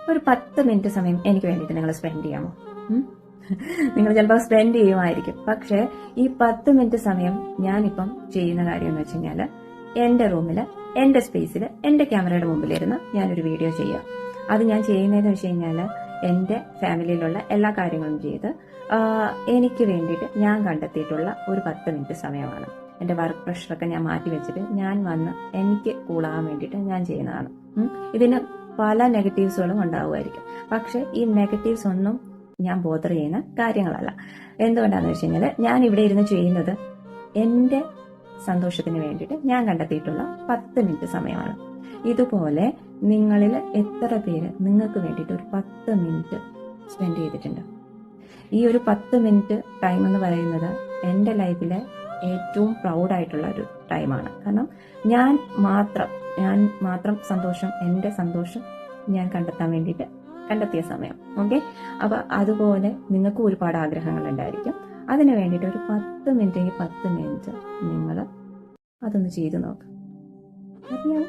ഒരു 10 മിനിറ്റ് സമയം എനിക്ക് വേണ്ടിയിട്ട് നിങ്ങൾ സ്പെൻഡ് ചെയ്യാമോ? നിങ്ങൾ ചിലപ്പോൾ സ്പെൻഡ് ചെയ്യുമായിരിക്കും. പക്ഷേ ഈ 10 മിനിറ്റ് സമയം ഞാനിപ്പം ചെയ്യുന്ന കാര്യം എന്ന് വെച്ച് കഴിഞ്ഞാൽ എന്റെ റൂമില്, എന്റെ സ്പേസിൽ, എന്റെ ക്യാമറയുടെ മുമ്പിലിരുന്ന് ഞാനൊരു വീഡിയോ ചെയ്യാം. അത് ഞാൻ ചെയ്യുന്നതെന്ന് വെച്ച് കഴിഞ്ഞാൽ എന്റെ ഫാമിലിയിലുള്ള എല്ലാ കാര്യങ്ങളും ചെയ്ത് എനിക്ക് വേണ്ടിയിട്ട് ഞാൻ കണ്ടെത്തിയിട്ടുള്ള ഒരു 10 മിനിറ്റ് സമയമാണ്. എന്റെ വർക്ക് പ്രഷറൊക്കെ ഞാൻ മാറ്റി വെച്ചിട്ട് ഞാൻ വന്ന് എനിക്ക് കൂളാകാൻ വേണ്ടിയിട്ട് ഞാൻ ചെയ്യുന്നതാണ്. ഇതിന് പല നെഗറ്റീവ്സുകളും ഉണ്ടാവുമായിരിക്കും. പക്ഷെ ഈ നെഗറ്റീവ്സ് ഒന്നും ഞാൻ ബോധർ ചെയ്യുന്ന കാര്യങ്ങളല്ല. എന്തുകൊണ്ടാന്ന് വെച്ച് കഴിഞ്ഞാൽ ഞാൻ ഇവിടെ ഇരുന്ന് ചെയ്യുന്നത് എന്റെ സന്തോഷത്തിന് വേണ്ടിയിട്ട് ഞാൻ കണ്ടെത്തിയിട്ടുള്ള 10 മിനിറ്റ് സമയമാണ്. ഇതുപോലെ നിങ്ങളിൽ എത്ര പേര് നിങ്ങൾക്ക് വേണ്ടിയിട്ട് ഒരു 10 മിനിറ്റ് സ്പെൻഡ് ചെയ്തിട്ടുണ്ട്? ഈ ഒരു 10 മിനിറ്റ് ടൈം എന്ന് പറയുന്നത് എൻ്റെ ലൈഫിലെ ഏറ്റവും പ്രൗഡായിട്ടുള്ള ഒരു ടൈമാണ്. കാരണം ഞാൻ മാത്രം സന്തോഷം, എൻ്റെ സന്തോഷം ഞാൻ കണ്ടെത്താൻ വേണ്ടിയിട്ട് കണ്ടെത്തിയ സമയം. ഓക്കെ, അപ്പൊ അതുപോലെ നിങ്ങൾക്ക് ഒരുപാട് ആഗ്രഹങ്ങൾ ഉണ്ടായിരിക്കും. അതിന് വേണ്ടിയിട്ട് ഒരു 10 മിനിറ്റ് നിങ്ങൾ അതൊന്ന് ചെയ്തു നോക്കാം. അറിയാം.